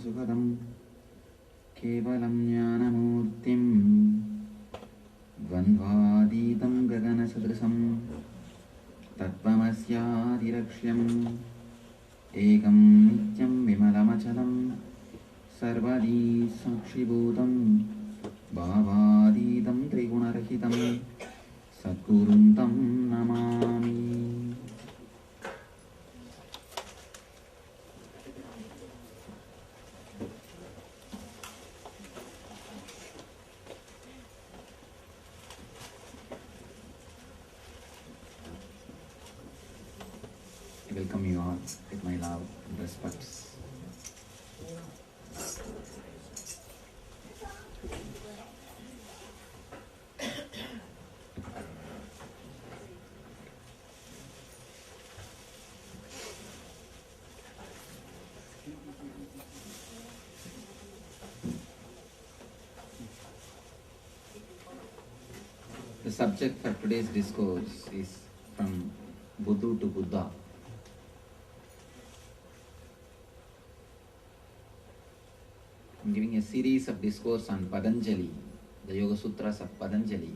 सुखदं केवलं ज्ञानमूर्तिं द्वन्द्वातीतं गगनसदृशं तत्त्वमस्यादिलक्ष्यम् एकं नित्यं विमलमचलं सर्वदी साक्षिभूतं भावातीतं त्रिगुणरहितं सद्गुरुं तं Namami. I welcome you all with my love and respects. The subject for today's discourse is from Buddhu to Buddha. I'm giving a series of discourse on Patanjali, the Yoga Sutras of Patanjali.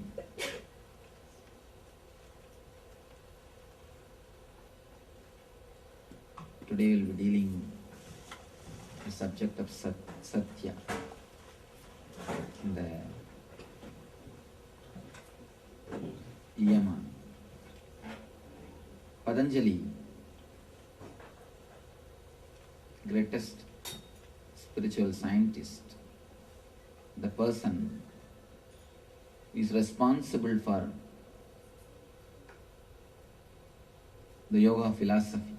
Today we'll be dealing with the subject of Satya. In the Yama. Patanjali, greatest spiritual scientist, the person is responsible for the yoga philosophy.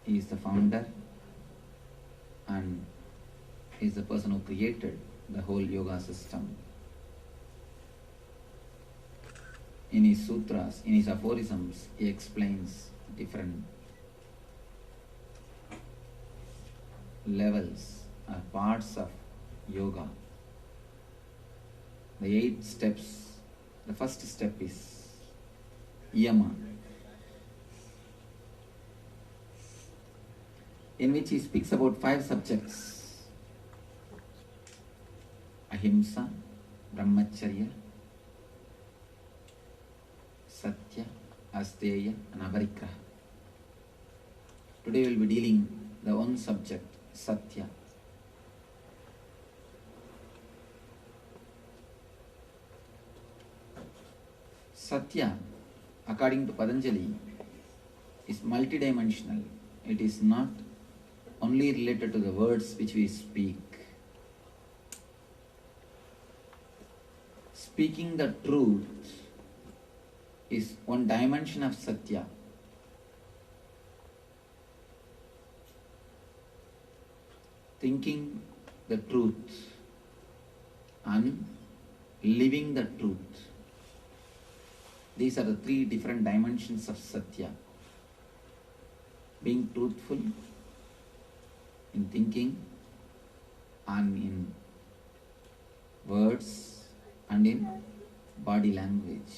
He is the founder and he is the person who created the whole yoga system. In his sutras, in his aphorisms, he explains different levels or parts of yoga. The 8 steps. The first step is Yama, in which he speaks about 5 subjects: Ahimsa, Brahmacharya, Satya, Asteya and Aparigraha. Today we will be dealing the one subject, Satya. Satya, according to Patanjali, is multidimensional. It is not only related to the words which we speak. Speaking the truth is one dimension of Satya. Thinking the truth and living the truth. These are the 3 different dimensions of Satya. Being truthful in thinking and in words and in body language.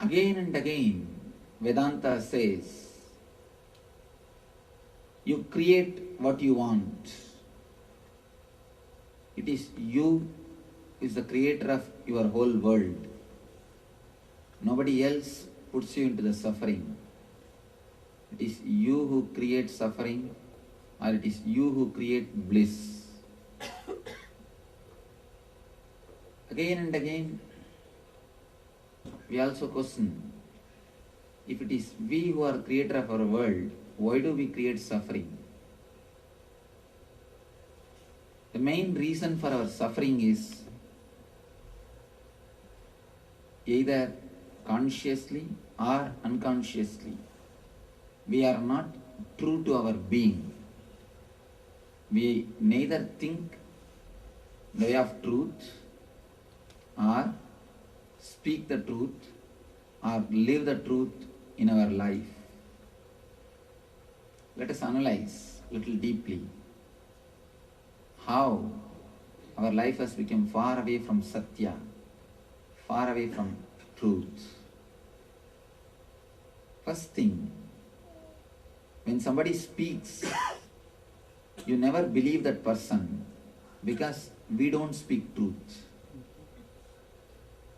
Again and again, Vedanta says, you create what you want. It is you who is the creator of your whole world. Nobody else puts you into the suffering. It is you who create suffering, or it is you who create bliss. Again and again, we also question, if it is we who are creator of our world, why do we create suffering? The main reason for our suffering is either consciously or unconsciously. We are not true to our being. We neither think the way of truth or speak the truth or live the truth in our life. Let us analyze a little deeply how our life has become far away from Satya, far away from truth. First thing, when somebody speaks, you never believe that person because we don't speak truth.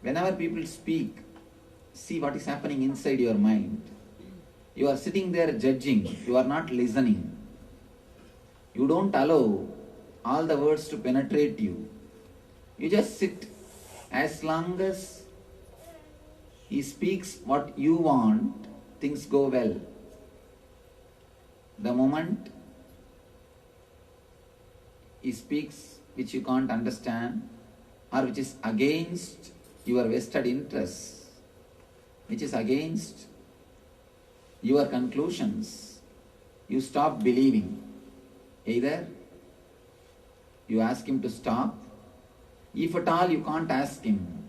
Whenever people speak, see what is happening inside your mind. You are sitting there judging, you are not listening. You don't allow all the words to penetrate you. You just sit. As long as he speaks what you want, things go well. The moment he speaks which you can't understand or which is against your vested interests, which is against your conclusions, you stop believing. Either you ask him to stop. If at all you can't ask him,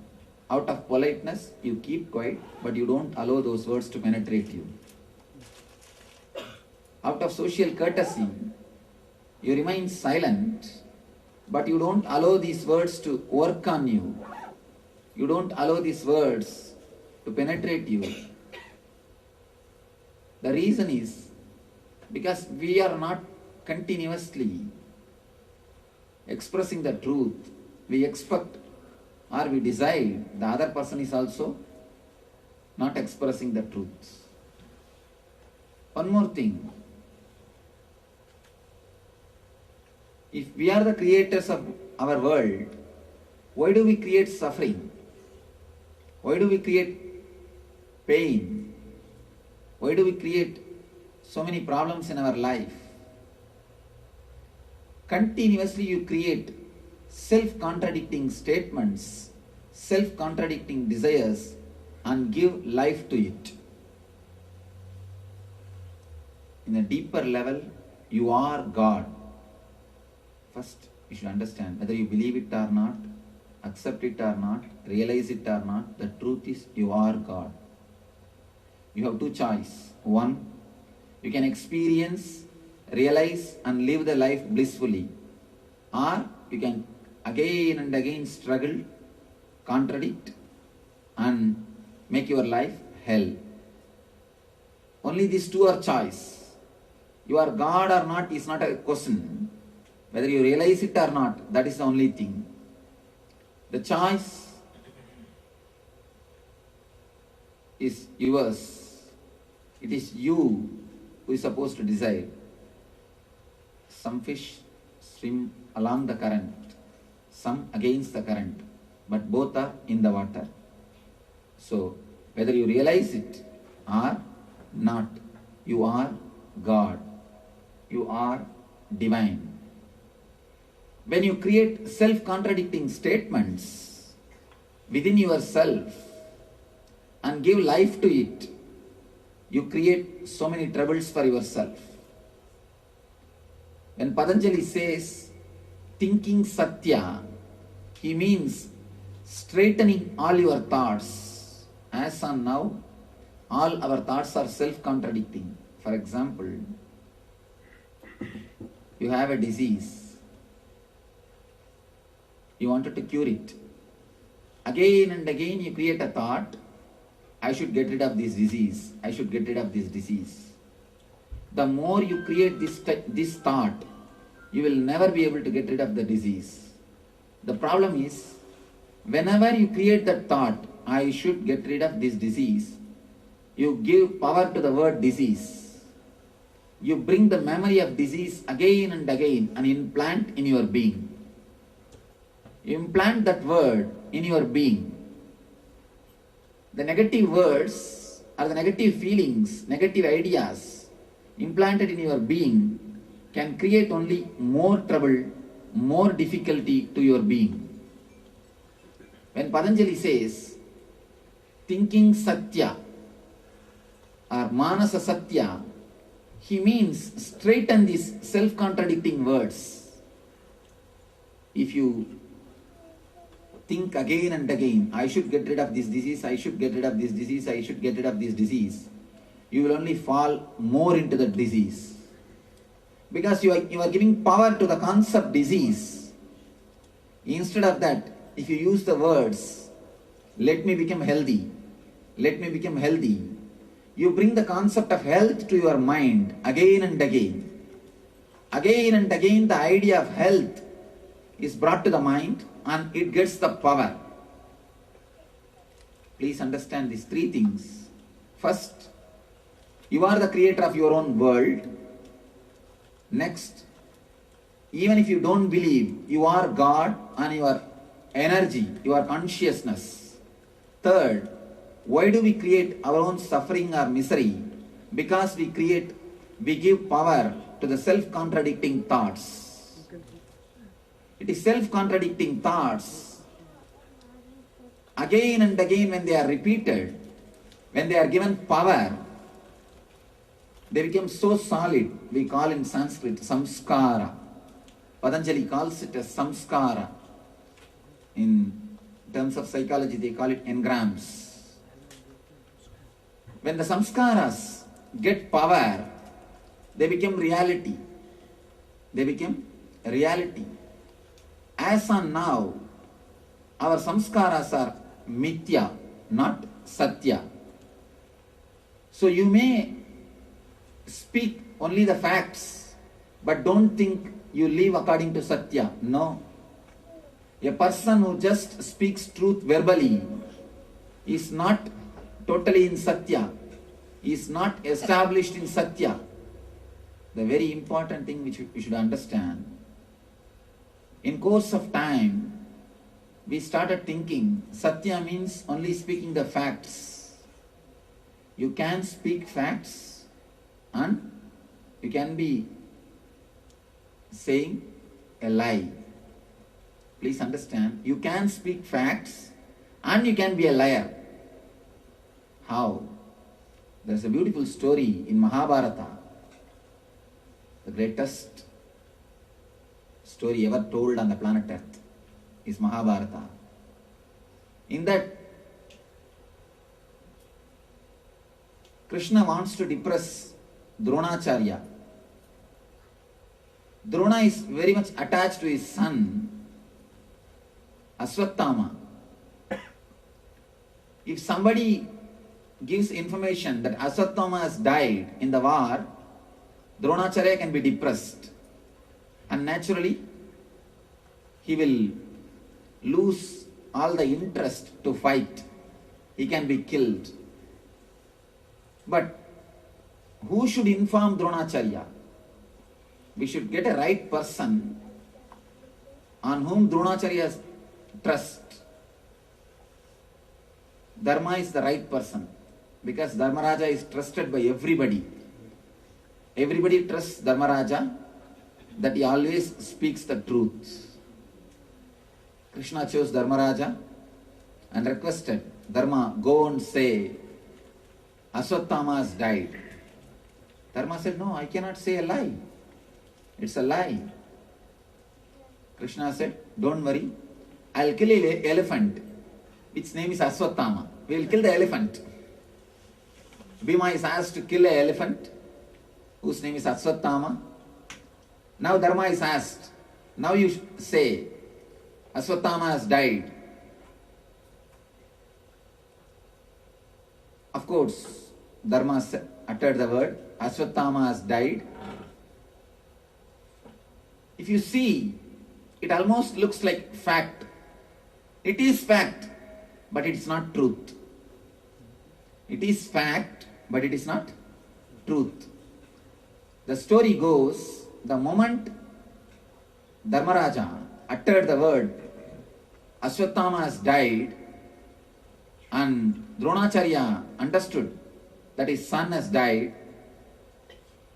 out of politeness, you keep quiet, but you don't allow those words to penetrate you. Out of social courtesy, you remain silent, but you don't allow these words to work on you. You don't allow these words to penetrate you. The reason is because we are not continuously expressing the truth. We expect or we desire the other person is also not expressing the truth. One more thing. If we are the creators of our world, why do we create suffering? Why do we create pain? Why do we create so many problems in our life? Continuously you create self-contradicting statements, self-contradicting desires, and give life to it. In a deeper level, you are God. First, you should understand whether you believe it or not, accept it or not, realize it or not, the truth is you are God. You have two choices. One, you can experience, realize and live the life blissfully. Or you can again and again struggle, contradict and make your life hell. Only these two are choice. You are God or not is not a question. Whether you realize it or not, that is the only thing. The choice is yours. It is you who is supposed to decide. Some fish swim along the current, some against the current, but both are in the water. So, whether you realize it or not, you are God. You are divine. When you create self-contradicting statements within yourself and give life to it, you create so many troubles for yourself. When Patanjali says thinking Satya, he means straightening all your thoughts. As on now, all our thoughts are self-contradicting. For example, you have a disease. You wanted to cure it. Again and again you create a thought, I should get rid of this disease. I should get rid of this disease. The more you create this thought, you will never be able to get rid of the disease. The problem is, whenever you create that thought, I should get rid of this disease, you give power to the word disease. You bring the memory of disease again and again and implant in your being. You implant that word in your being. The negative words or the negative feelings, negative ideas implanted in your being can create only more trouble, more difficulty to your being. When Patanjali says, thinking Satya or Manasa Satya, he means straighten these self-contradicting words. If you think again and again, I should get rid of this disease, I should get rid of this disease, I should get rid of this disease, you will only fall more into the disease. Because you are giving power to the concept disease. Instead of that, if you use the words, let me become healthy, let me become healthy, you bring the concept of health to your mind again and again. Again and again, the idea of health is brought to the mind and it gets the power. Please understand these three things. First, you are the creator of your own world. Next, even if you don't believe, you are God and your energy, your consciousness. Third, why do we create our own suffering or misery? Because we give power to the self-contradicting thoughts. It is self-contradicting thoughts. Again and again when they are repeated, when they are given power, they become so solid. We call in Sanskrit samskara. Patanjali calls it as samskara. In terms of psychology, they call it engrams. When the samskaras get power, they become reality. They become reality. As on now, our samskaras are mithya, not satya. So you may speak only the facts, but don't think you live according to satya. No. A person who just speaks truth verbally is not totally in satya, is not established in satya. The very important thing which we should understand, in course of time, we started thinking satya means only speaking the facts. You can speak facts and you can be saying a lie. Please understand, you can speak facts and you can be a liar. How? There's a beautiful story in Mahabharata, the greatest story ever told on the planet Earth is Mahabharata. In that, Krishna wants to depress Dronacharya. Drona is very much attached to his son, Aswathama. If somebody gives information that Aswathama has died in the war, Dronacharya can be depressed. And naturally, he will lose all the interest to fight. He can be killed. But who should inform Dronacharya? We should get a right person on whom Dronacharya trust. Dharma is the right person because Dharmaraja is trusted by everybody. Everybody trusts Dharmaraja that he always speaks the truth. Krishna chose Dharmaraja and requested, Dharma, go and say, Aswathama has died. Dharma said, no, I cannot say a lie. It's a lie. Krishna said, don't worry, I'll kill an elephant. Its name is Aswathama. We will kill the elephant. Bhima is asked to kill an elephant whose name is Aswathama. Now Dharma is asked, now you say, Aswathama has died. Of course, Dharma uttered the word, Aswathama has died. If you see, it almost looks like fact. It is fact, but it is not truth. It is fact, but it is not truth. The story goes, the moment Dharmaraja uttered the word, Aswathama has died, and Dronacharya understood that his son has died,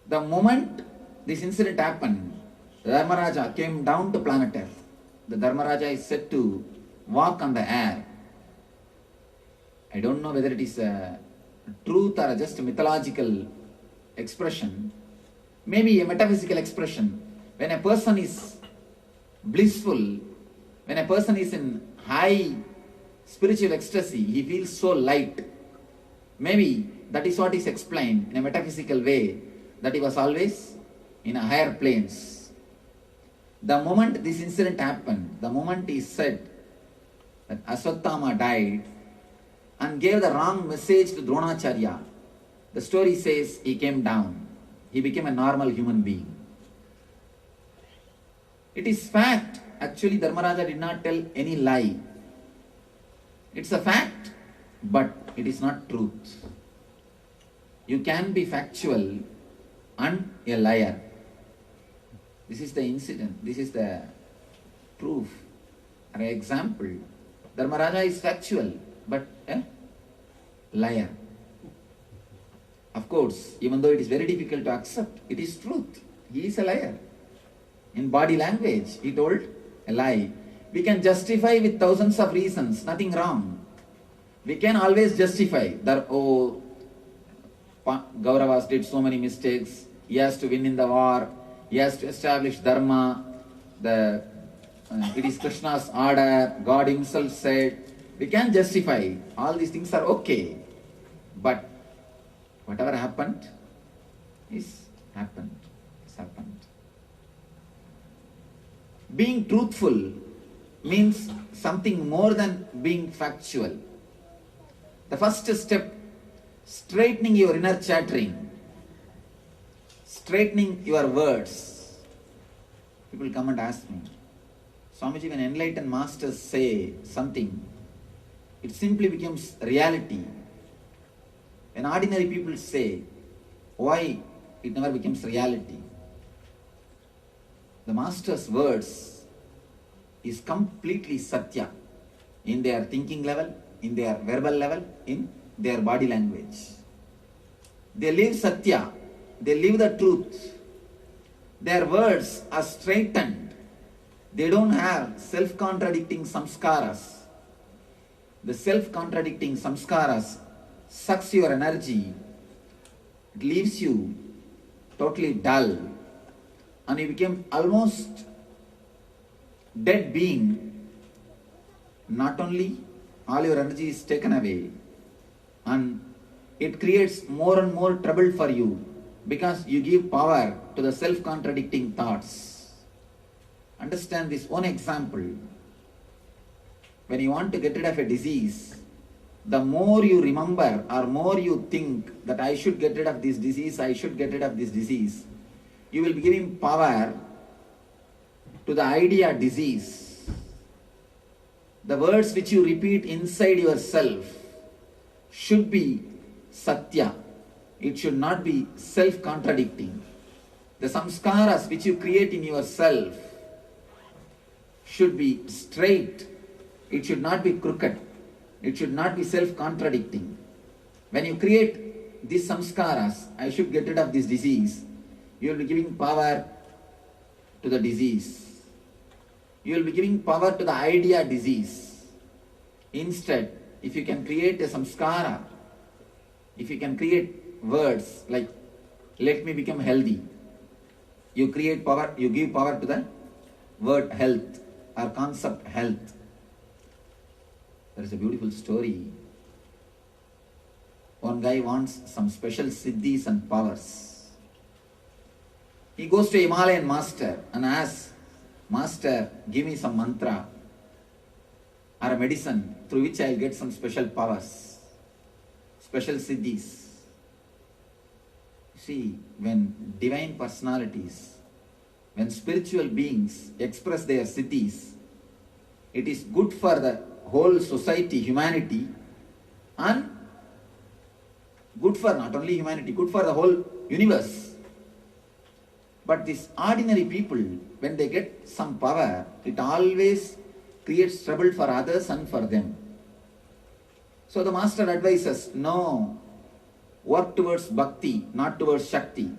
the moment this incident happened, the Dharmaraja came down to planet Earth. The Dharmaraja is said to walk on the air. I don't know whether it is a truth or just a mythological expression. Maybe a metaphysical expression. When a person is blissful, when a person is in high spiritual ecstasy, he feels so light. Maybe that is what is explained in a metaphysical way, that he was always in a higher planes. The moment this incident happened, the moment he said that Aswathama died and gave the wrong message to Dronacharya, the story says he came down. He became a normal human being. It is fact. Actually, Dharmaraja did not tell any lie. It's a fact, but it is not truth. You can be factual and a liar. This is the incident. This is the proof. An example. Dharmaraja is factual, but a liar. Of course, even though it is very difficult to accept, it is truth. He is a liar. In body language, he told a lie. We can justify with thousands of reasons, nothing wrong. We can always justify that, oh, Gauravas did so many mistakes, he has to win in the war, he has to establish dharma, it is Krishna's order, God himself said. We can justify, all these things are okay. But whatever happened is happened. It's happened. Being truthful means something more than being factual. The first step, straightening your inner chattering, straightening your words. People come and ask me, Swamiji, when enlightened masters say something, it simply becomes reality. When ordinary people say, why it never becomes reality? The master's words is completely satya in their thinking level, in their verbal level, in their body language. They live satya, they live the truth. Their words are straightened. They don't have self-contradicting samskaras. The self-contradicting samskaras sucks your energy. It leaves you totally dull. And you become almost dead being. Not only all your energy is taken away, and it creates more and more trouble for you because you give power to the self-contradicting thoughts. Understand this one example. When you want to get rid of a disease, the more you remember or more you think that I should get rid of this disease, I should get rid of this disease, you will be giving power to the idea disease. The words which you repeat inside yourself should be satya. It should not be self-contradicting. The samskaras which you create in yourself should be straight. It should not be crooked. It should not be self-contradicting. When you create these samskaras, I should get rid of this disease, you will be giving power to the disease. You will be giving power to the idea disease. Instead, if you can create a samskara, if you can create words like, let me become healthy, you create power, you give power to the word health or concept health. There is a beautiful story. One guy wants some special siddhis and powers. He goes to a Himalayan master and asks, Master, give me some mantra or a medicine through which I will get some special powers, special siddhis. See, when divine personalities, when spiritual beings express their siddhis, it is good for the whole society, humanity, and good for not only humanity, good for the whole universe. But these ordinary people, when they get some power, it always creates trouble for others and for them. So the master advises, no, work towards bhakti, not towards shakti.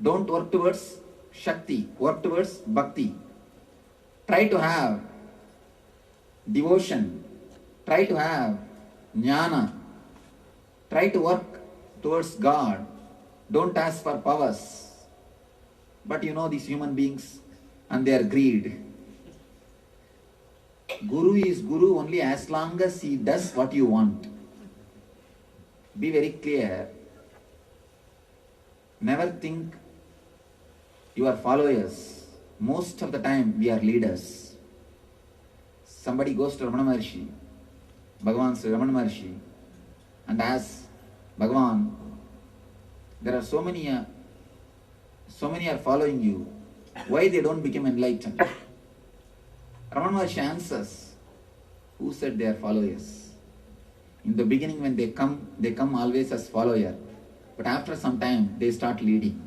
Don't work towards shakti, work towards bhakti. Try to have devotion, try to have jnana, try to work towards God. Don't ask for powers. But you know these human beings and their greed. Guru is Guru only as long as he does what you want. Be very clear. Never think your followers Most of the time we are leaders. Somebody goes to Ramana Maharshi, Bhagavan Sri Ramana Maharshi, and asks, Bhagavan, there are so many are following you. Why they don't become enlightened? Ramana Maharshi answers, who said they are followers? In the beginning when they come always as follower. But after some time, they start leading.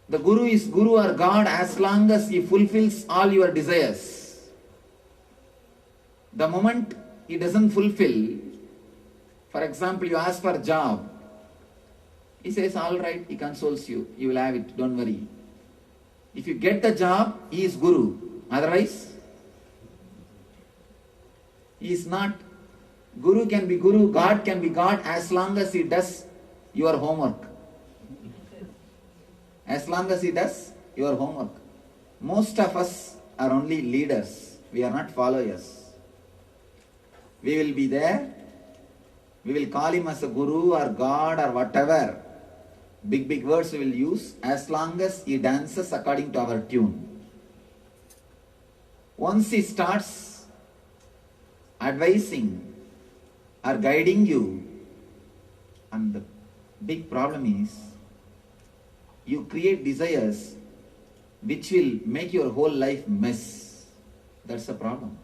The Guru is Guru or God as long as he fulfills all your desires. The moment he doesn't fulfill, for example, you ask for a job, he says, all right, he consoles you, you will have it, don't worry. If you get the job, he is Guru. Otherwise, he is not. Guru can be Guru, God can be God as long as he does your homework. As long as he does your homework. Most of us are only leaders. We are not followers. We will be there. We will call him as a Guru or God or whatever. Big words we will use as long as he dances according to our tune. Once he starts advising or guiding you, and the big problem is, you create desires which will make your whole life mess. That's the problem.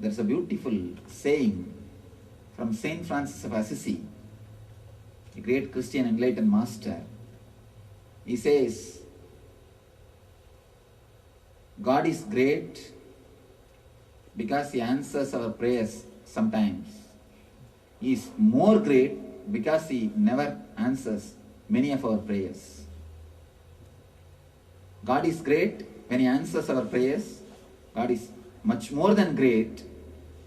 There's a beautiful saying from Saint Francis of Assisi, a great Christian enlightened master. He says, God is great because he answers our prayers sometimes. He is more great because he never answers many of our prayers. God is great when he answers our prayers. God is much more than great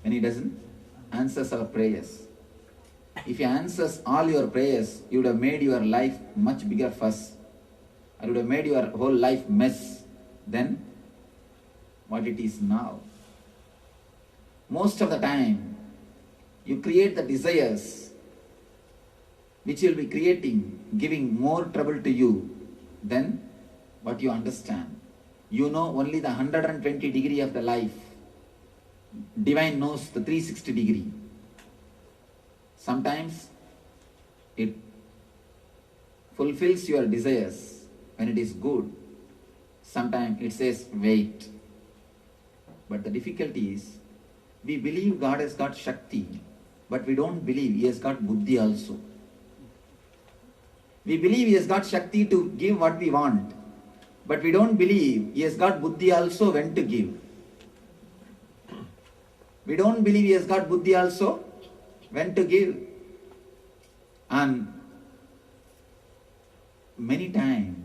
when he doesn't answer our prayers. If he answers all your prayers, you would have made your life much bigger fuss. Or you would have made your whole life mess than what it is now. Most of the time, you create the desires which will be giving more trouble to you than what you understand. You know only the 120 degree of the life. Divine knows the 360 degree. Sometimes it fulfills your desires when it is good. Sometimes it says wait. But the difficulty is, we believe God has got Shakti, but we don't believe he has got Buddhi also. We believe he has got Shakti to give what we want, but we don't believe he has got Buddhi also when to give. We don't believe he has got Buddhi also when to give. And many times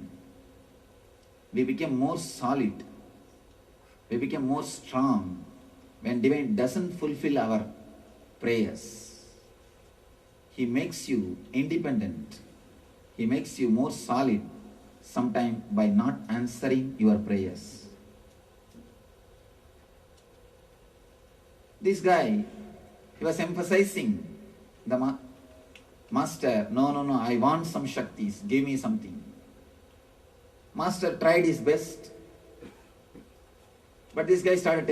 we become more solid, we become more strong when divine doesn't fulfill our prayers. He makes you independent. He makes you more solid, sometimes by not answering your prayers. This guy, he was emphasizing the master, no, I want some Shaktis, give me something. Master tried his best, but this guy started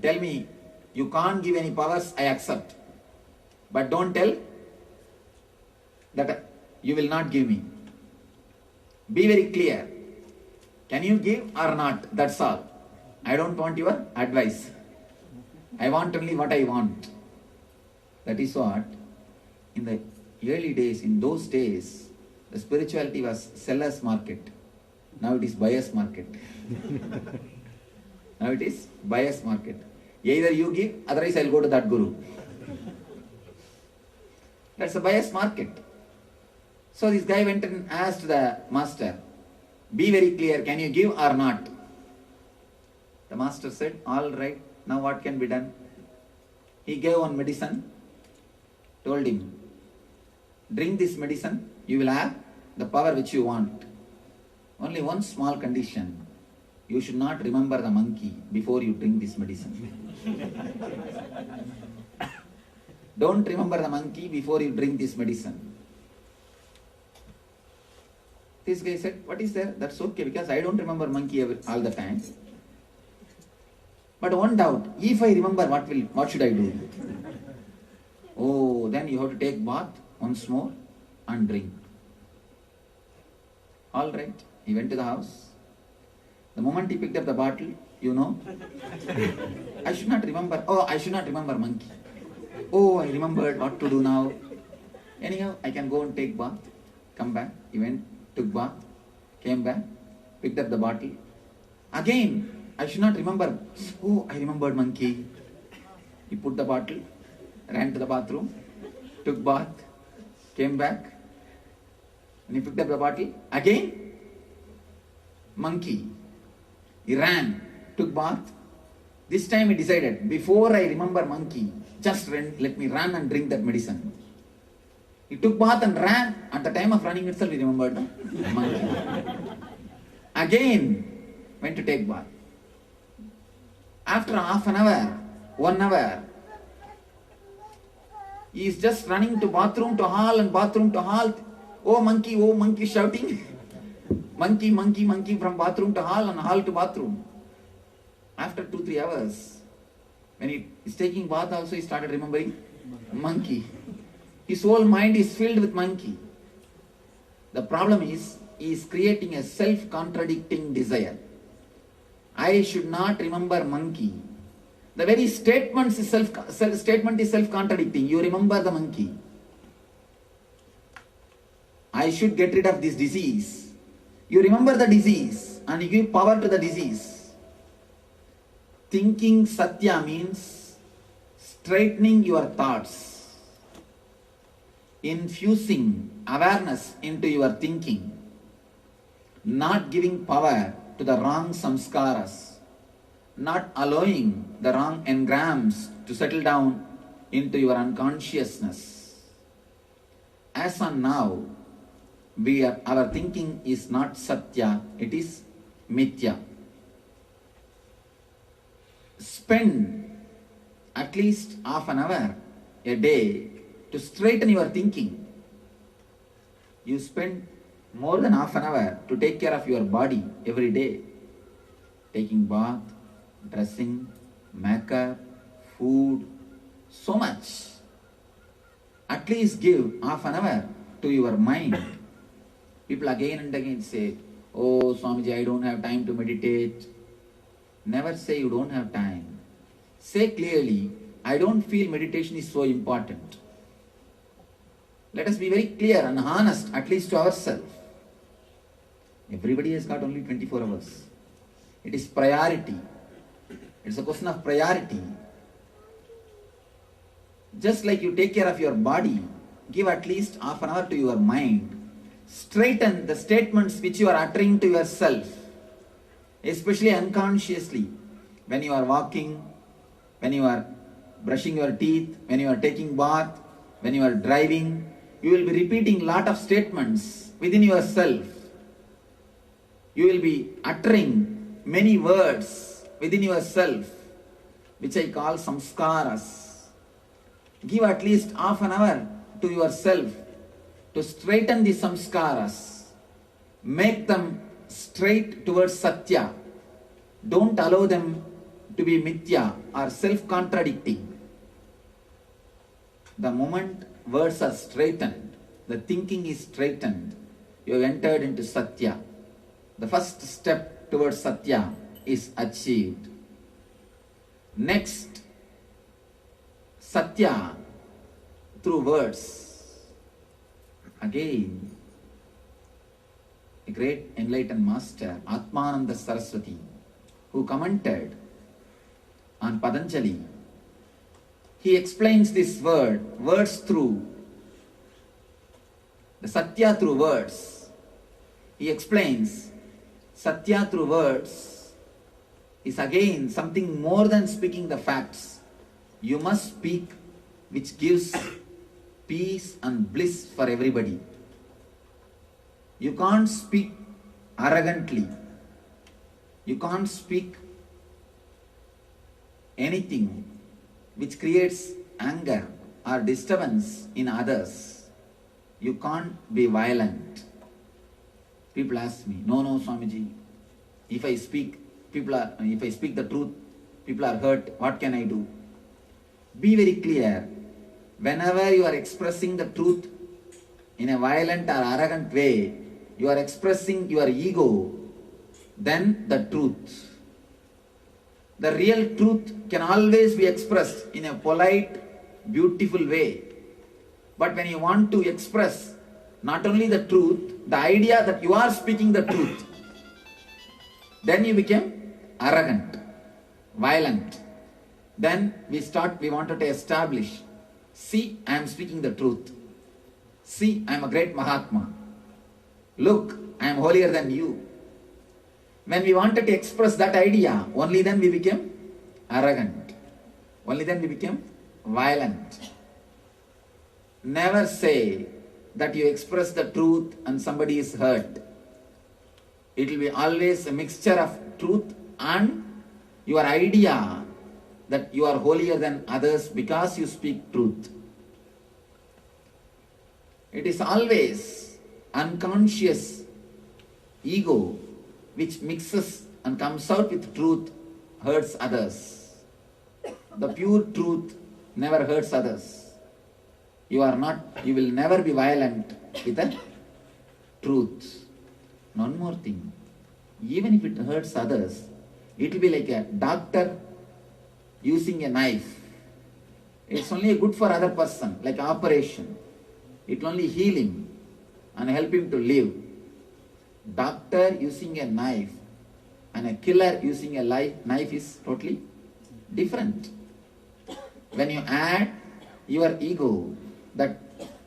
tell me, you can't give any powers, I accept. But don't tell that you will not give me. Be very clear. Can you give or not? That's all. I don't want your advice. I want only what I want. That is what, in the early days, in those days, the spirituality was seller's market. Now it is buyer's market. Now it is buyer's market. Either you give, otherwise I'll go to that guru. That's a buyer's market. So this guy went and asked the master, be very clear, can you give or not? The master said, all right, now what can be done? He gave one medicine, told him, drink this medicine, you will have the power which you want. Only one small condition, you should not remember the monkey before you drink this medicine. Don't remember the monkey before you drink this medicine. This guy said, what is there? That's okay, because I don't remember monkey all the time. But one doubt, if I remember, what should I do? Oh, then you have to take bath once more and drink. All right, he went to the house. The moment he picked up the bottle, I should not remember. Oh, I should not remember monkey. Oh, I remembered what to do now. Anyhow, I can go and take bath. Come back. He went, took bath, came back, picked up the bottle. Again, I should not remember. Oh, I remembered monkey. He put the bottle, ran to the bathroom, took bath, came back, and he picked up the bottle. Again, monkey. He ran, took bath. This time he decided, before I remember monkey, just let me run and drink that medicine. He took bath and ran. At the time of running itself, he remembered the monkey. Again, went to take bath. After half an hour, 1 hour, he is just running to bathroom to hall and bathroom to hall. Oh monkey, shouting. Monkey, monkey, monkey, from bathroom to hall and hall to bathroom. After 2-3 hours, when he is taking bath also, he started remembering monkey. His whole mind is filled with monkey. The problem is, he is creating a self-contradicting desire. I should not remember monkey. The very statement is self-contradicting. You remember the monkey. I should get rid of this disease. You remember the disease and you give power to the disease. Thinking Satya means straightening your thoughts, infusing awareness into your thinking, not giving power to the wrong samskaras, not allowing the wrong engrams to settle down into your unconsciousness. As on now, our thinking is not Satya, it is Mithya. Spend at least half an hour a day to straighten your thinking. You spend more than half an hour to take care of your body every day. Taking bath, dressing, makeup, food, so much. At least give half an hour to your mind. People again and again say, oh Swamiji, I don't have time to meditate. Never say you don't have time. Say clearly, I don't feel meditation is so important. Let us be very clear and honest, at least to ourselves. Everybody has got only 24 hours. It is priority. It's a question of priority. Just like you take care of your body, give at least half an hour to your mind. Straighten the statements which you are uttering to yourself, especially unconsciously. When you are walking, when you are brushing your teeth, when you are taking bath, when you are driving, you will be repeating lot of statements within yourself. You will be uttering many words within yourself, which I call samskaras. Give at least half an hour to yourself to straighten the samskaras. Make them straight towards Satya. Don't allow them to be Mithya or self-contradicting. The moment words are straightened, the thinking is straightened, you have entered into Satya. The first step towards Satya is achieved. Next, Satya through words. Again, a great enlightened master, Atmananda Saraswati, who commented on Patanjali, he explains this words through, the Satya through words. He explains Satya through words is again something more than speaking the facts. You must speak which gives peace and bliss for everybody. You can't speak arrogantly. You can't speak anything which creates anger or disturbance in others. You can't be violent. People ask me, no, Swamiji, if I speak the truth, people are hurt, what can I do? Be very clear. Whenever you are expressing the truth in a violent or arrogant way, you are expressing your ego, then the truth. The real truth can always be expressed in a polite, beautiful way. But when you want to express not only the truth, the idea that you are speaking the truth, then you become arrogant, violent. Then we wanted to establish, see, I am speaking the truth. See, I am a great Mahatma. Look, I am holier than you. When we wanted to express that idea, only then we became arrogant. Only then we became violent. Never say that you express the truth and somebody is hurt. It will be always a mixture of truth and your idea that you are holier than others because you speak truth. It is always unconscious ego which mixes and comes out with truth, hurts others. The pure truth never hurts others. You will never be violent with the truth. One more thing, even if it hurts others, it will be like a doctor using a knife. It's only good for other person, like operation. It will only heal him and help him to live. Doctor using a knife and a killer using a knife is totally different. When you add your ego that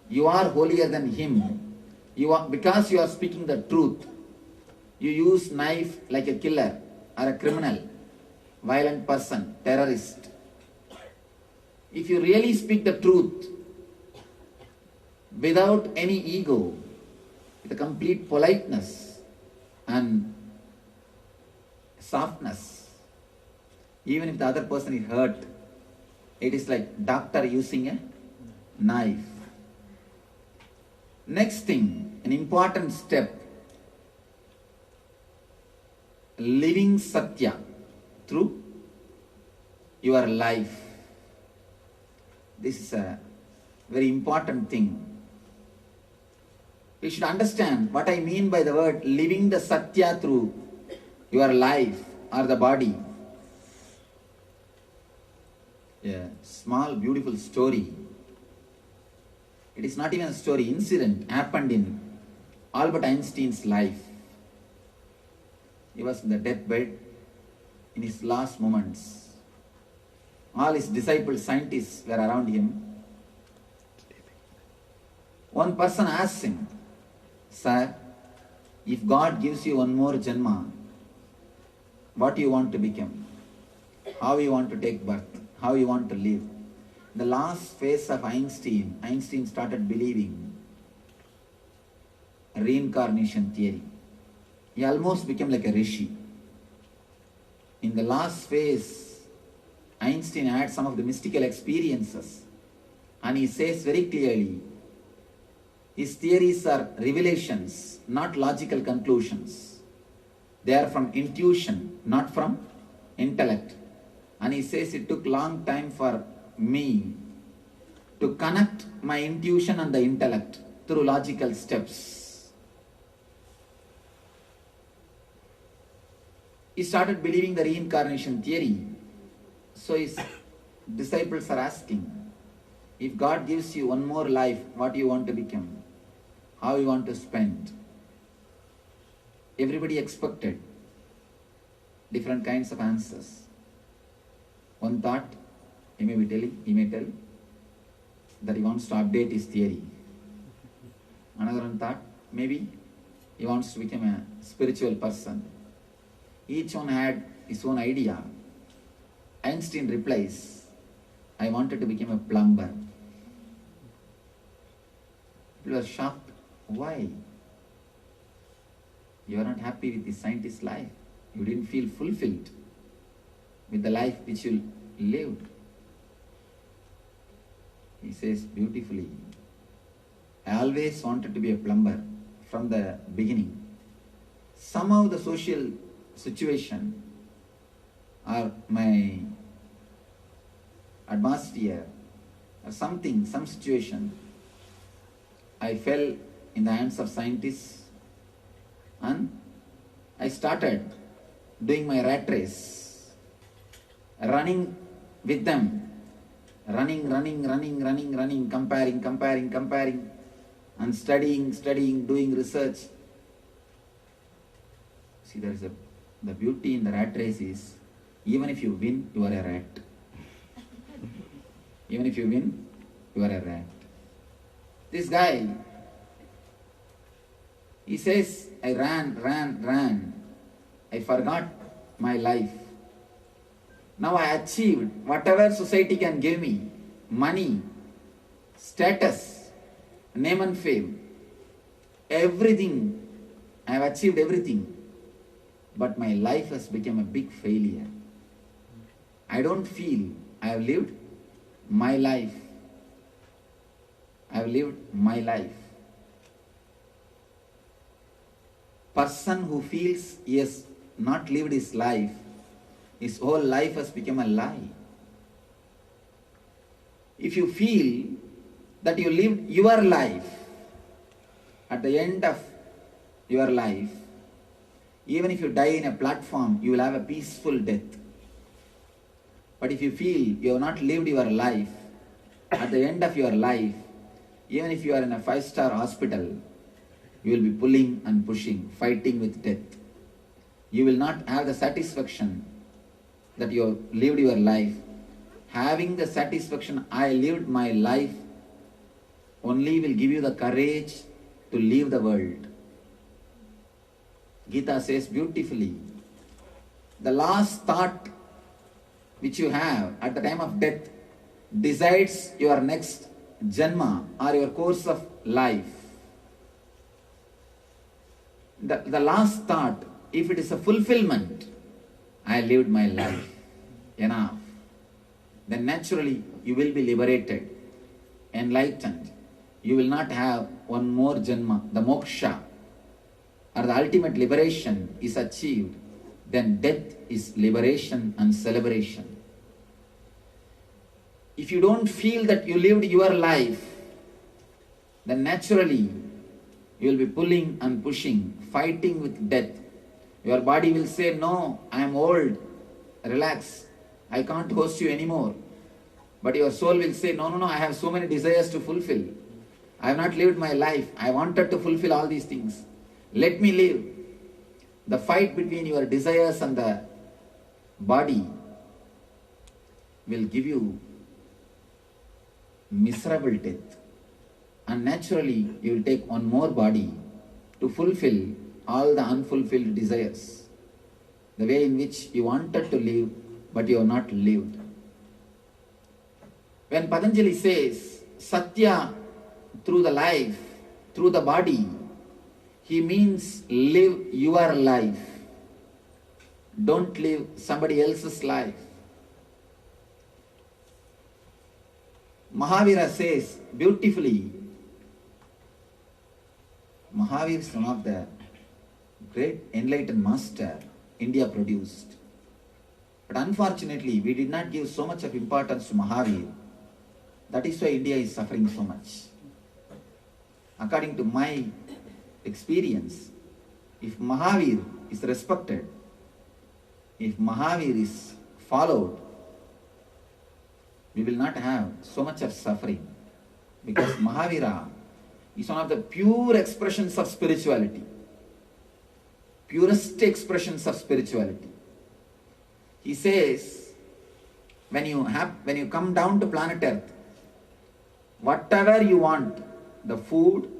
you are holier than him, because you are speaking the truth, you use knife like a killer or a criminal, violent person, terrorist. If you really speak the truth without any ego, with a complete politeness and softness, even if the other person is hurt, it is like doctor using a knife. Next thing, an important step, living Satya through your life. This is a very important thing. You should understand what I mean by the word living the Satya through your life or the body. A small beautiful story. It is not even a story, incident happened in Albert Einstein's life. He was in the deathbed in his last moments. All his disciples, scientists were around him. One person asked him, "Sir, if God gives you one more janma, what do you want to become? How you want to take birth? How you want to live?" The last phase of Einstein started believing reincarnation theory. He almost became like a rishi. In the last phase, Einstein had some of the mystical experiences, and he says very clearly, his theories are revelations, not logical conclusions. They are from intuition, not from intellect. And he says it took long time for me to connect my intuition and the intellect through logical steps. He started believing the reincarnation theory. So his disciples are asking, if God gives you one more life, what do you want to become? How you want to spend? Everybody expected different kinds of answers. One thought, he may tell that he wants to update his theory. Another one thought, maybe he wants to become a spiritual person. Each one had his own idea. Einstein replies, I wanted to become a plumber. People were shocked. Why? You are not happy with the scientist's life. You didn't feel fulfilled with the life which you lived. He says beautifully, I always wanted to be a plumber from the beginning. somehow the social situation or my atmosphere or something, some situation, I fell in the hands of scientists and I started doing my rat race, running with them, running, comparing, and studying, doing research. See, the beauty in the rat race is, even if you win, you are a rat. Even if you win, you are a rat. This guy, he says, I ran. I forgot my life. Now I achieved whatever society can give me, money, status, name and fame, everything. I have achieved everything. But my life has become a big failure. I don't feel I have lived my life. I have lived my life. Person who feels he has not lived his life, his whole life has become a lie. If you feel that you lived your life, at the end of your life, even if you die in a platform, you will have a peaceful death. But if you feel you have not lived your life, at the end of your life, even if you are in a 5-star hospital, you will be pulling and pushing, fighting with death. You will not have the satisfaction that you have lived your life. Having the satisfaction, I lived my life, only will give you the courage to leave the world. Gita says beautifully, the last thought which you have at the time of death decides your next janma or your course of life. The last thought, if it is a fulfillment, I lived my life, enough, then naturally you will be liberated, enlightened. You will not have one more janma. The moksha or the ultimate liberation is achieved, then death is liberation and celebration. If you don't feel that you lived your life, then naturally you will be pulling and pushing, fighting with death. Your body will say, no, I am old, relax, I can't host you anymore. But your soul will say, no, I have so many desires to fulfill. I have not lived my life. I wanted to fulfill all these things. Let me live. The fight between your desires and the body will give you miserable death. And naturally, you will take one more body to fulfill all the unfulfilled desires. The way in which you wanted to live, but you have not lived. When Patanjali says, Satya through the life, through the body, he means live your life. Don't live somebody else's life. Mahavira says beautifully, Mahavir is one of the great enlightened master India produced. But unfortunately, we did not give so much of importance to Mahavir. That is why India is suffering so much. According to my experience, if Mahavir is respected, if Mahavir is followed, we will not have so much of suffering. Because Mahavira is one of the pure expressions of spirituality. Purest expressions of spirituality. He says, when you come down to planet Earth, whatever you want, the food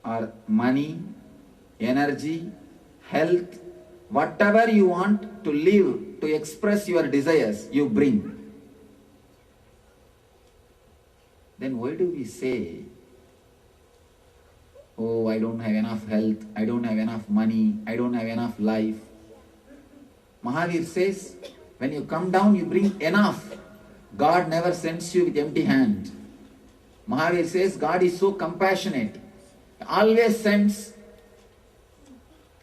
or money, energy, health, whatever you want to live, to express your desires, you bring. Then why do we say, oh, I don't have enough health, I don't have enough money, I don't have enough life? Mahavir says, when you come down, you bring enough. God never sends you with empty hand. Mahavir says, God is so compassionate, always sends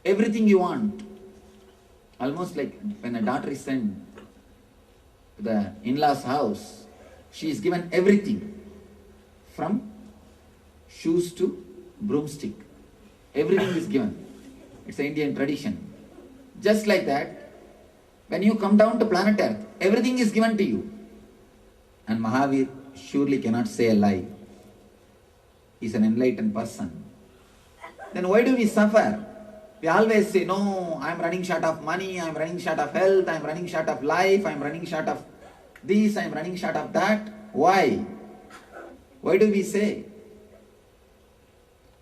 everything you want. Almost like when a daughter is sent to the in-laws house, she is given everything from shoes to broomstick. Everything is given. It's an Indian tradition. Just like that, when you come down to planet Earth, everything is given to you. And Mahavir surely cannot say a lie. He's an enlightened person. Then why do we suffer? We always say, no, I'm running short of money, I'm running short of health, I'm running short of life, I'm running short of this, I'm running short of that. Why? Why do we say?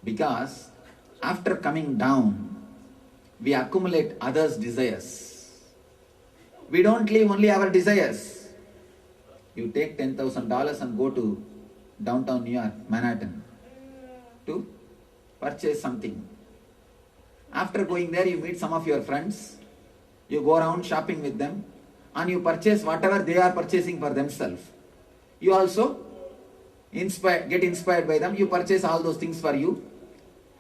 Because after coming down, we accumulate others' desires. We don't leave only our desires. You take $10,000 and go to downtown New York, Manhattan, to purchase something. After going there, you meet some of your friends, you go around shopping with them, and you purchase whatever they are purchasing for themselves. You also get inspired by them, you purchase all those things for you.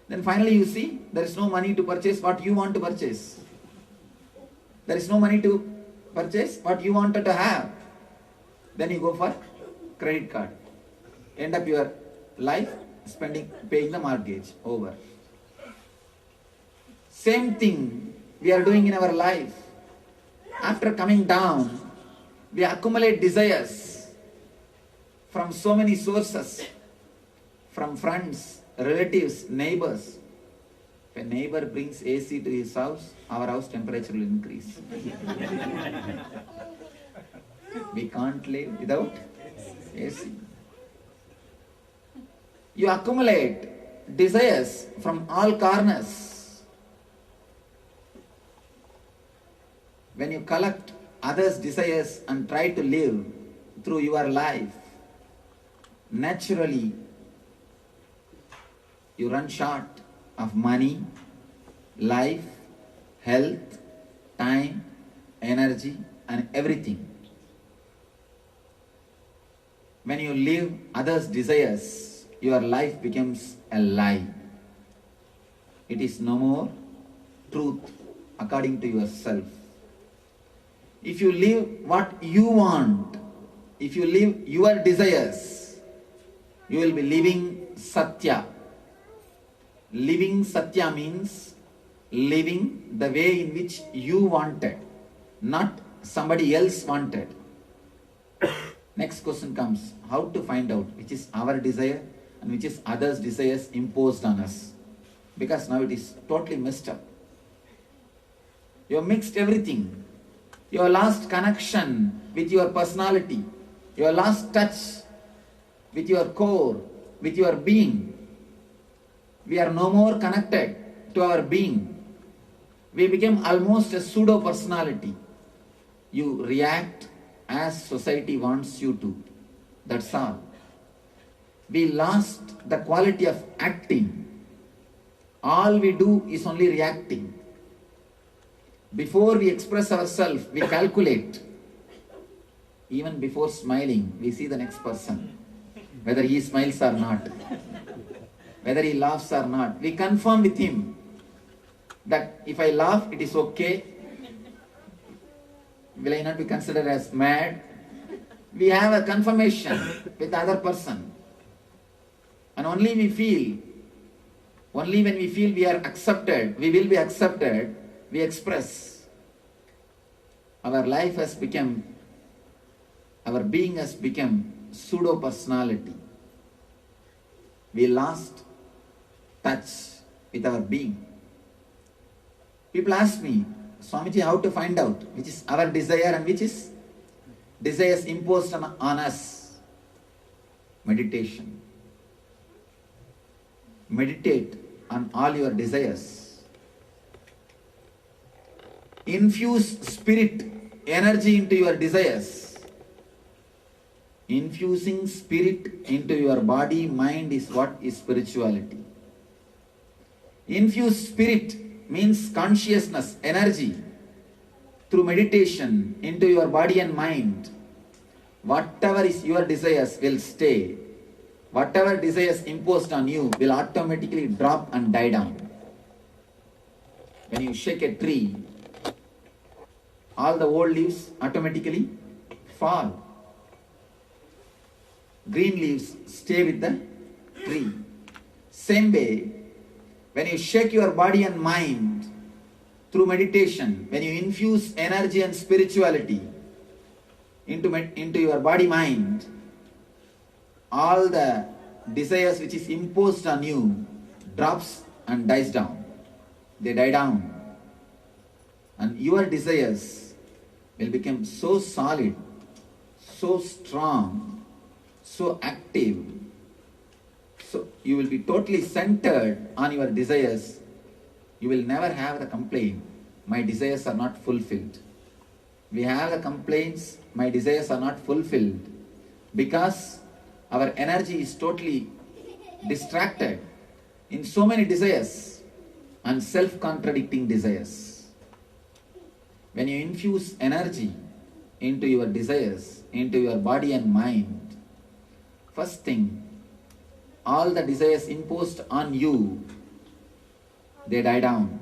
Then finally you see, there is no money to purchase what you want to purchase. There is no money to purchase what you wanted to have. Then you go for credit card. End up your life paying the mortgage over. Same thing we are doing in our life. After coming down, we accumulate desires from so many sources, from friends, relatives, neighbors. If a neighbor brings AC to his house, our house temperature will increase. We can't live without AC. You accumulate desires from all corners. When you collect others' desires and try to live through your life, naturally you run short of money, life, health, time, energy, and everything. When you live others' desires, your life becomes a lie. It is no more truth according to yourself. If you live what you want, if you live your desires, you will be living Satya. Living Satya means living the way in which you wanted, not somebody else wanted. Next question comes, how to find out which is our desire and which is others' desires imposed on us? Because now it is totally messed up. You have mixed everything. You have lost connection with your personality. You have lost touch with your core, with your being. We are no more connected to our being. We became almost a pseudo-personality. You react as society wants you to. That's all. We lost the quality of acting. All we do is only reacting. Before we express ourselves, we calculate. Even before smiling, we see the next person, whether he smiles or not, whether he laughs or not. We confirm with him that if I laugh, it is okay. Will I not be considered as mad? We have a confirmation with the other person. And only when we feel we are accepted, we will be accepted, we express. Our life has become, our being has become pseudo-personality. We lost touch with our being. People ask me, Swamiji, how to find out which is our desire and which is desires imposed on us? Meditation. Meditate on all your desires. Infuse spirit, energy into your desires. Infusing spirit into your body, mind is what is spirituality. Infuse spirit means consciousness, energy, through meditation into your body and mind. Whatever is your desires will stay. Whatever desires imposed on you will automatically drop and die down. When you shake a tree, all the old leaves automatically fall. Green leaves stay with the tree. Same way, when you shake your body and mind through meditation, when you infuse energy and spirituality into your body mind, all the desires which is imposed on you drops and dies down. They die down. And your desires will become so solid, so strong, so active. So you will be totally centered on your desires. You will never have the complaint, my desires are not fulfilled. We have the complaints, my desires are not fulfilled, because our energy is totally distracted in so many desires and self-contradicting desires. When you infuse energy into your desires, into your body and mind, first thing, all the desires imposed on you, they die down.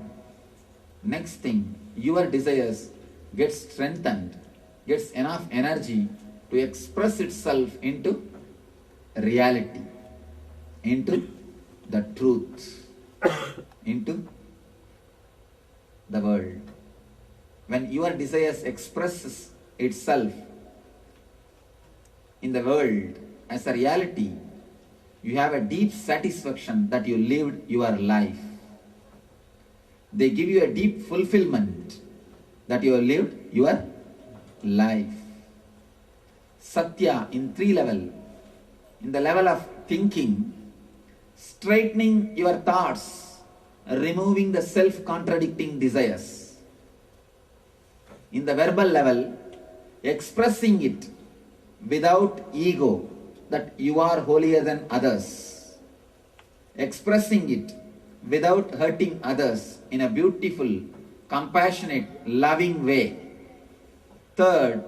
Next thing, your desires get strengthened, gets enough energy to express itself into reality, into the truth, into the world. When your desires expresses itself in the world as a reality, you have a deep satisfaction that you lived your life. They give you a deep fulfillment that you have lived your life. Satya in 3 levels. In the level of thinking, straightening your thoughts, removing the self-contradicting desires. In the verbal level, expressing it without ego, that you are holier than others. Expressing it without hurting others in a beautiful, compassionate, loving way. Third,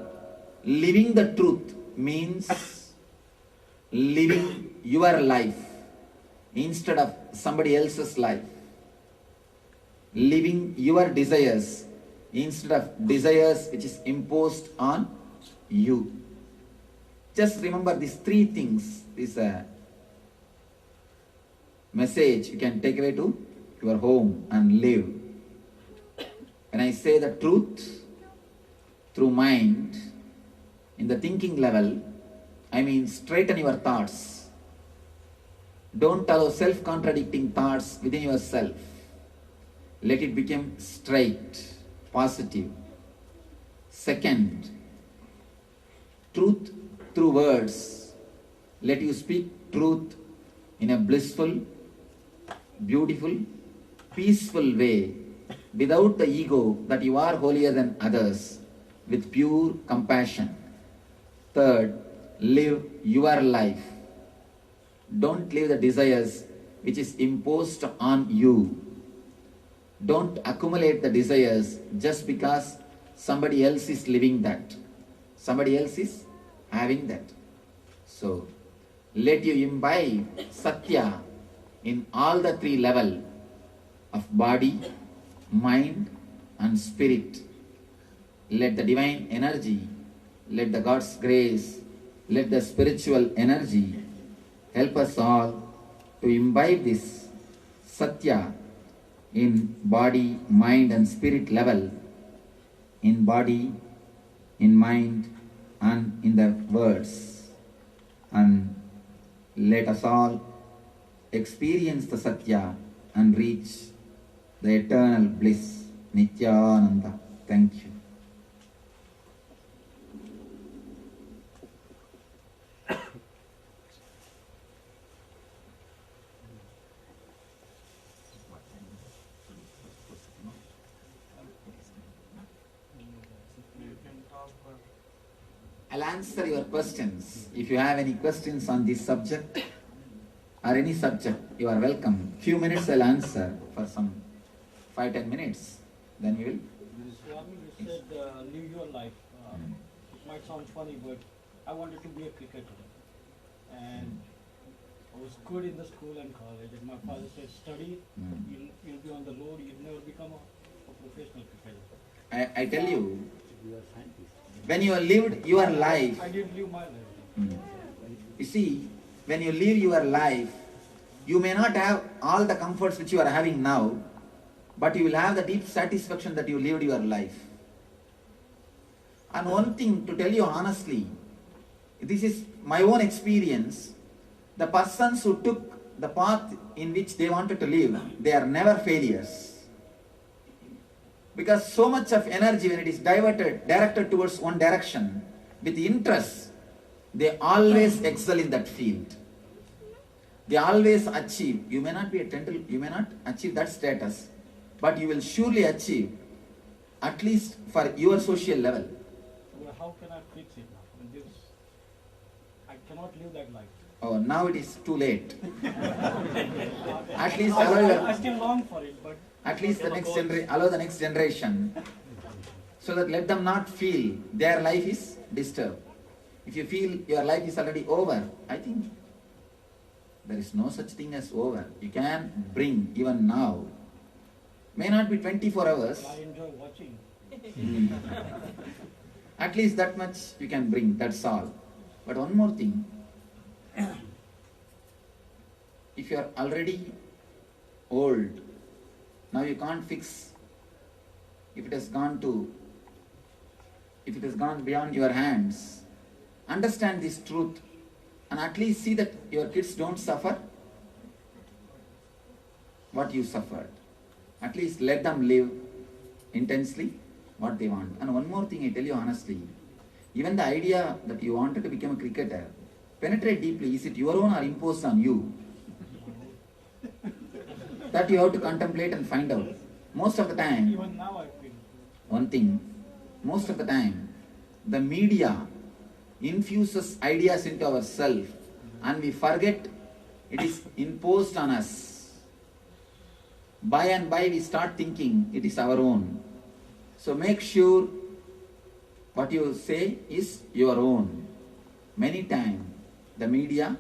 living the truth means living your life instead of somebody else's life. Living your desires instead of desires which is imposed on you. Just remember these 3 things, this message you can take away to your home and live. When I say the truth through mind, in the thinking level, I mean straighten your thoughts. Don't allow self-contradicting thoughts within yourself. Let it become straight, positive. Second, truth through words. Let you speak truth in a blissful, beautiful, peaceful way, without the ego that you are holier than others, with pure compassion. Third, live your life. Don't live the desires which is imposed on you. Don't accumulate the desires just because somebody else is living that. Somebody else is having that. So, let you imbibe Satya in all the 3 levels of body, mind and spirit. Let the divine energy, let the God's grace, let the spiritual energy help us all to imbibe this Satya in body, mind and spirit level, in body, in mind and in the words. And let us all experience the Satya and reach the eternal bliss, Nityananda. Thank you. I'll answer your questions. If you have any questions on this subject or any subject, you are welcome. Few minutes I'll answer for some 5-10 minutes. Then we will. Swami, you said live your life. It might sound funny, but I wanted to be a cricketer. And I was good in the school and college. And my father said, study, you'll be on the road, you'll never become a professional cricketer. I tell you, when you have lived your life, I didn't live my life. you see, when you live your life, you may not have all the comforts which you are having now, but you will have the deep satisfaction that you lived your life. And one thing to tell you honestly, this is my own experience. The persons who took the path in which they wanted to live, they are never failures. Because so much of energy, when it is directed towards one direction, with interest, they always excel in that field. They always achieve. You may not achieve that status, but you will surely achieve, at least for your social level. Well, how can I fix it now? I mean, I cannot live that life. Oh, now it is too late. At least I still long for it, but at least allow the next generation, so that let them not feel their life is disturbed. If you feel your life is already over, I think there is no such thing as over. You can bring even now. May not be 24 hours. I enjoy watching. At least that much you can bring, that's all. But one more thing. If you are already old, now you can't fix. If it has gone beyond your hands, understand this truth and at least see that your kids don't suffer what you suffered. At least let them live intensely what they want. And one more thing I tell you honestly, even the idea that you wanted to become a cricketer, penetrate deeply. Is it your own or imposed on you? That you have to contemplate and find out. Most of the time, Even now I feel. one thing, most of the time, the media infuses ideas into ourselves and we forget it is imposed on us. By and by we start thinking it is our own. So make sure what you say is your own. Many times the media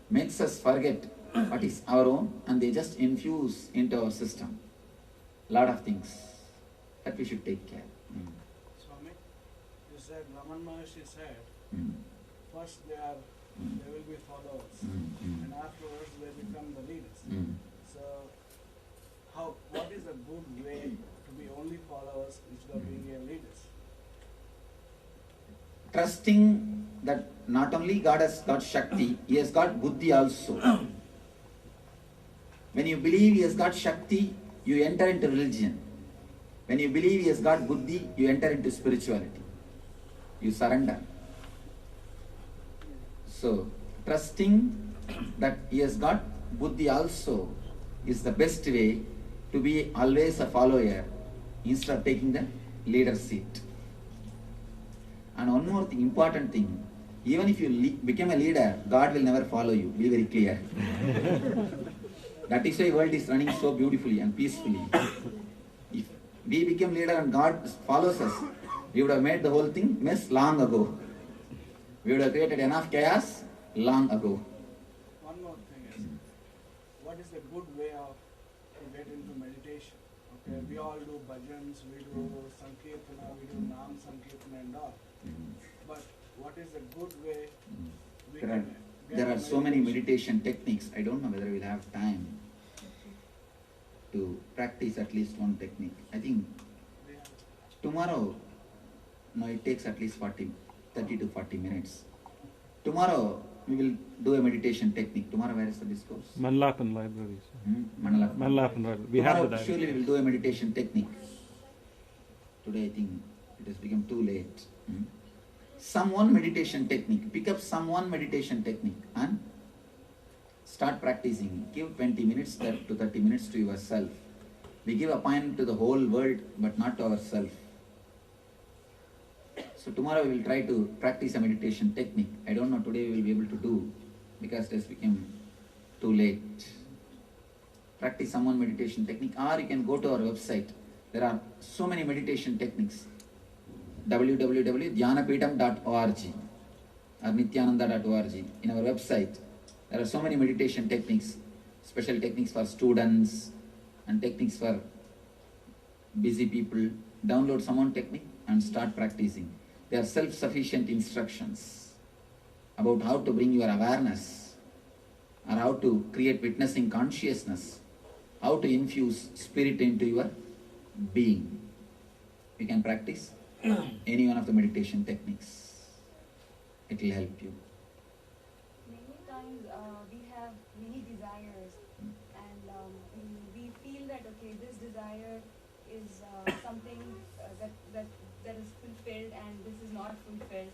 makes us forget what is our own and they just infuse into our system lot of things that we should take care. Swami, you said Raman Maharshi said, first they will be followers, and afterwards they become the leaders. So, what is a good way to be only followers instead of being a leaders? Trusting that not only God has got Shakti, He has got Buddhi also. When you believe He has got Shakti, you enter into religion. When you believe He has got Buddhi, you enter into spirituality. You surrender. So, trusting that He has got Buddhi also is the best way to be always a follower instead of taking the leader seat. And one more thing, important thing, even if you become a leader, God will never follow you. Be very clear. That is why the world is running so beautifully and peacefully. If we become leader and God follows us, we would have made the whole thing mess long ago. We would have created enough chaos long ago. One more thing is, what is a good way to get into meditation? Okay, we all do bhajans, we do sankirtana, we do nam sankirtana and all. But what is a good way we can get There are into so many meditation techniques. I don't know whether we'll have time to practice at least one technique. I think Yeah. tomorrow, no, it takes at least 30 to 40 minutes. Tomorrow, we will do a meditation technique. Tomorrow, where is the discourse? Manlapan Library. Manalapan. Manlapan Library. We have Tomorrow, the surely diary. we will do a meditation technique. Today, I think it has become too late. Someone meditation technique. Pick up someone meditation technique and start practicing. Give 20 minutes to 30 minutes to yourself. We give appointment to the whole world, but not to ourselves. So tomorrow we will try to practice a meditation technique. I don't know today we will be able to do because it has become too late. Practice someone meditation technique, or you can go to our website. There are so many meditation techniques. www.dhyanapidam.org or nityananda.org. In our website, there are so many meditation techniques, special techniques for students and techniques for busy people, download someone technique and start practicing. They are self-sufficient instructions about how to bring your awareness or how to create witnessing consciousness, how to infuse spirit into your being. You can practice any one of the meditation techniques. It will help you. Many times we have many desires, and we feel that okay, this desire is something that is fulfilled, and this is not fulfilled.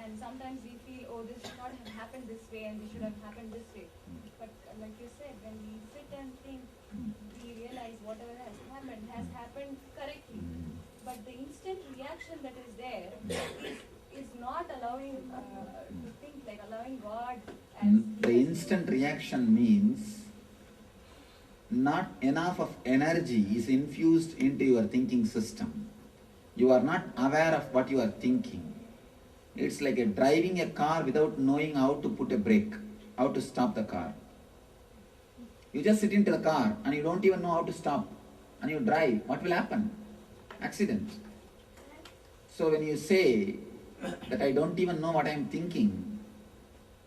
And sometimes we feel, oh, this should not have happened this way, and this should have happened this way. But like you said, when we sit and think, we realize whatever has happened correctly. But the instant reaction that is there is not allowing to think, like allowing God as The instant reaction means not enough of energy is infused into your thinking system. You are not aware of what you are thinking. It's like driving a car without knowing how to put a brake, how to stop the car. You just sit into the car and you don't even know how to stop, and you drive. What will happen? Accident. So when you say that I don't even know what I am thinking,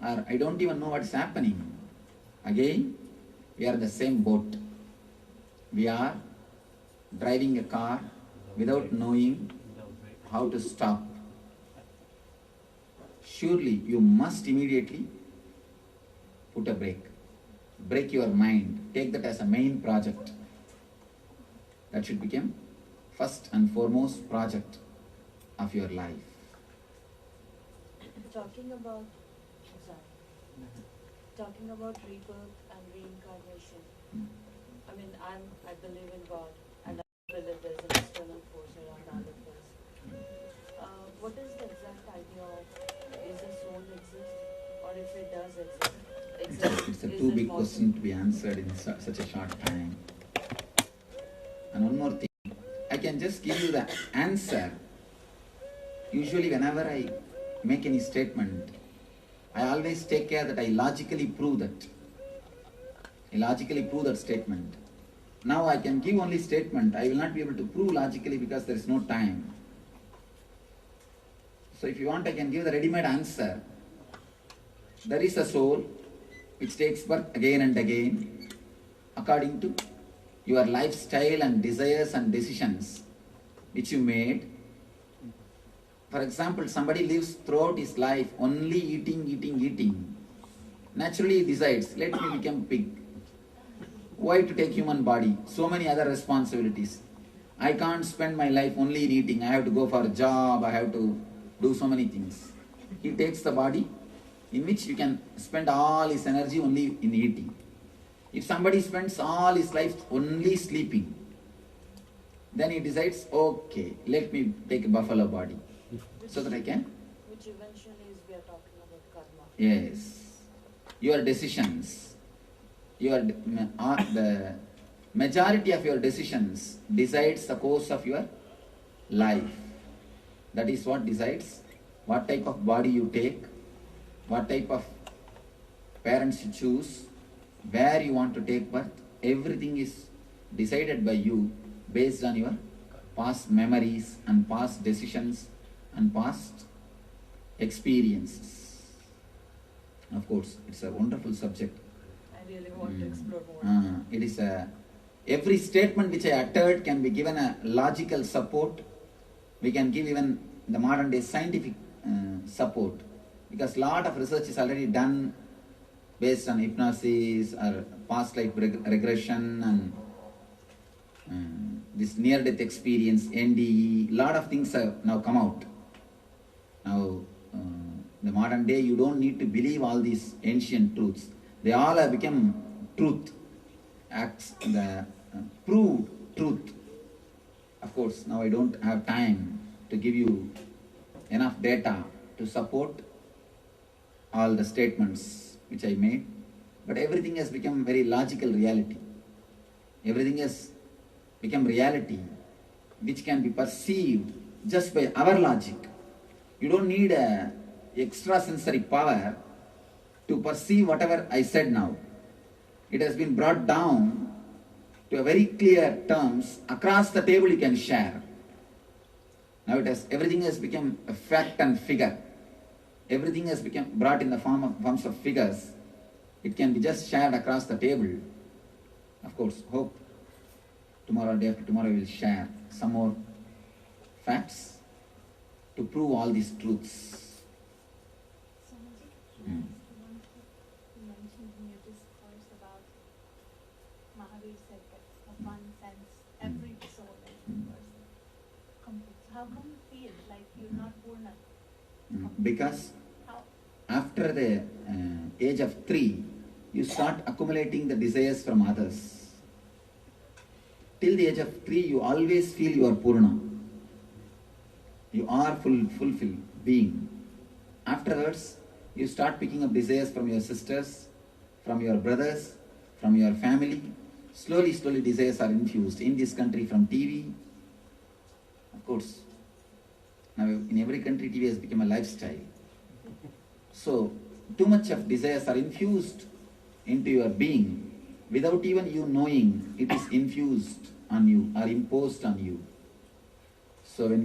or I don't even know what is happening, again, we are in the same boat. We are driving a car without knowing how to stop. Surely you must immediately put a brake. Break your mind. Take that as a main project. That should become first and foremost project of your life. Talking about rebirth and reincarnation. I mean, I believe in God, and I believe there's an external force around all of us. What is the exact idea of, is the soul exist, or if it does exist? It's a is too it big possible? question to be answered in such a short time. And one more thing, I can just give you the answer. Usually whenever I make any statement, I always take care that I logically prove that. I logically prove that statement. Now I can give only statement. I will not be able to prove logically because there is no time. So if you want, I can give the ready-made answer. There is a soul which takes birth again and again according to your lifestyle and desires and decisions which you made. For example, somebody lives throughout his life only eating. Naturally he decides, let me become pig. Why to take human body? So many other responsibilities. I can't spend my life only in eating. I have to go for a job, I have to do so many things. He takes the body in which you can spend all his energy only in eating. If somebody spends all his life only sleeping, then he decides, okay, let me take a buffalo body so that I can. Which eventually is, we are talking about karma. Yes. Your decisions, the majority of your decisions decides the course of your life. That is what decides what type of body you take, what type of parents you choose, where you want to take birth. Everything is decided by you based on your past memories and past decisions and past experiences. Of course, it's a wonderful subject. I really want to explore more. It is every statement which I uttered can be given a logical support. We can give even the modern day scientific support, because lot of research is already done based on hypnosis or past life regression and this near death experience, NDE. Lot of things have now come out. Now the modern day, you don't need to believe all these ancient truths. They all have become truth, acts, the proved truth. Of course, now I don't have time to give you enough data to support all the statements which I made, but everything has become very logical reality. Everything has become reality which can be perceived just by our logic. You don't need a extrasensory power to perceive whatever I said now. It has been brought down to a very clear terms, across the table you can share. Now everything has become a fact and figure. Everything has become brought in the forms of figures. It can be just shared across the table. Of course, hope tomorrow, day after tomorrow, we will share some more facts to prove all these truths. Swamiji, you mentioned in your discourse about Mahavir said that of one sense every soul is person complete. So how come you feel like you're not Purna? Because How? after the age of 3, you start accumulating the desires from others. Till the age of 3, you always feel you are Purna. You are fulfilled being. Afterwards, you start picking up desires from your sisters, from your brothers, from your family. Slowly, desires are infused. In this country, from TV. Of course, now in every country, TV has become a lifestyle. So, too much of desires are infused into your being without even you knowing it is infused on you or imposed on you. So when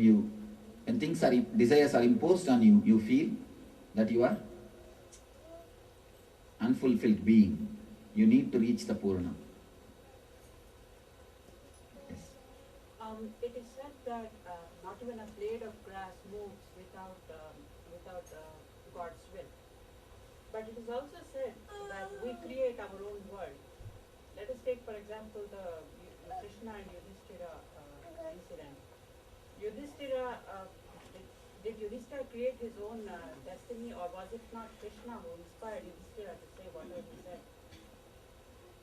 desires are imposed on you, you feel that you are unfulfilled being. You need to reach the Purna. Yes. It is said that not even a blade of grass moves without God's will. But it is also said that we create our own world. Let us take, for example, the Krishna and Yudhishthira incident. Yudhishthira, did Yudhishthira create his own destiny, or was it not Krishna who inspired Yudhishthira to say whatever he said?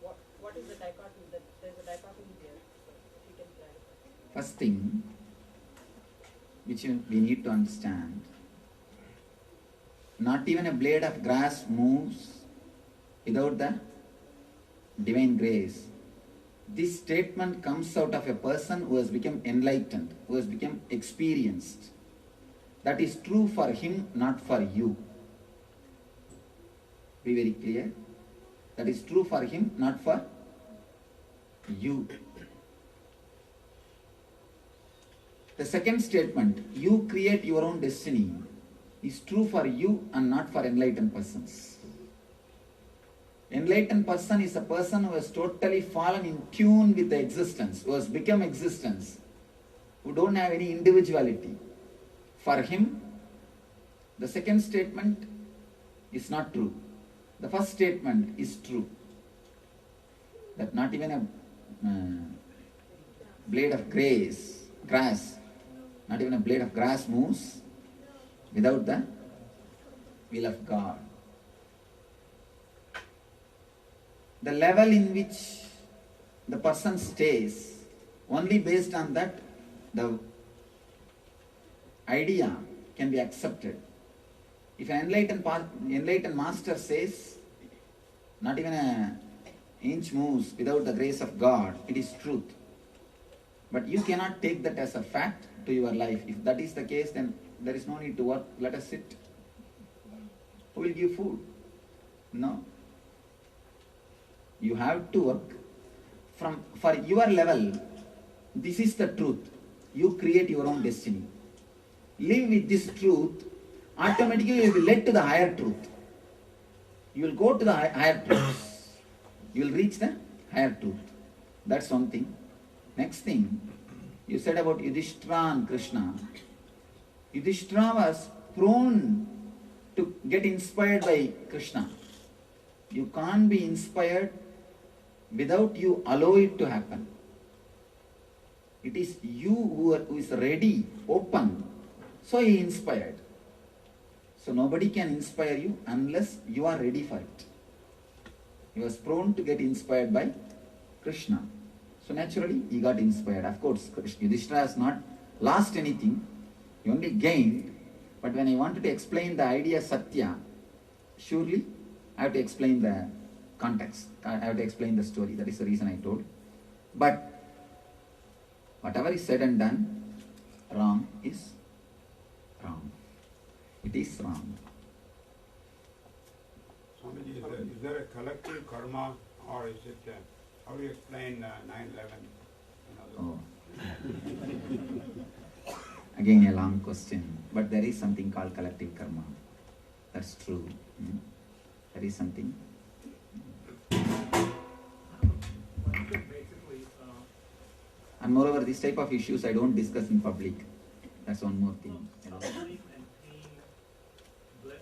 What is the dichotomy? There's a dichotomy there. So if you can clarify. First thing which we need to understand, not even a blade of grass moves without the divine grace. This statement comes out of a person who has become enlightened, who has become experienced. That is true for him, not for you. Be very clear. That is true for him, not for you. The second statement, you create your own destiny, is true for you and not for enlightened persons. Enlightened person is a person who has totally fallen in tune with the existence, who has become existence, who don't have any individuality. For him, the second statement is not true. The first statement is true. That not even a blade of grass, not even a blade of grass moves without the will of God. The level in which the person stays, only based on that, the idea can be accepted. If an enlightened master says, not even an inch moves without the grace of God, it is truth. But you cannot take that as a fact to your life. If that is the case, then there is no need to work. Let us sit. Who will give food? No. You have to work. For your level, this is the truth. You create your own destiny. Live with this truth, automatically you will be led to the higher truth. You will go to the higher truths. You will reach the higher truth. That's one thing. Next thing, you said about Yudhishthira and Krishna. Yudhishthira was prone to get inspired by Krishna. You can't be inspired without you allow it to happen. It is you who is ready, open. So he inspired. So nobody can inspire you unless you are ready for it. He was prone to get inspired by Krishna. So naturally he got inspired. Of course, Yudhishthira has not lost anything. He only gained. But when I wanted to explain the idea Satya, surely I have to explain the context. I have to explain the story. That is the reason I told. But whatever is said and done, wrong is wrong. It is wrong. Swamiji, is there a collective karma, or is it How do you explain 9/11? Oh. Again, a long question. But there is something called collective karma. That's true. There is something. And moreover, this type of issues I don't discuss in public. That's one more thing. Suffering and pain, bliss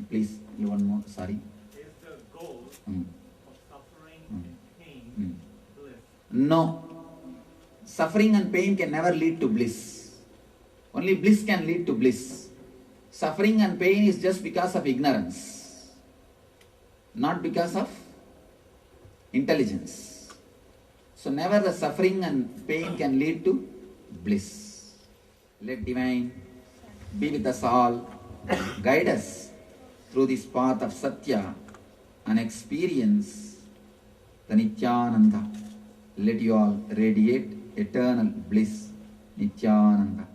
Please, you one more. Sorry. is the goal Mm. of suffering Mm. and pain, Mm. bliss. No. Suffering and pain can never lead to bliss. Only bliss can lead to bliss. Suffering and pain is just because of ignorance, not because of intelligence. So never the suffering and pain can lead to bliss. Let divine be with us all, guide us through this path of Satya and experience the Nityananda. Let you all radiate eternal bliss, Nityananda.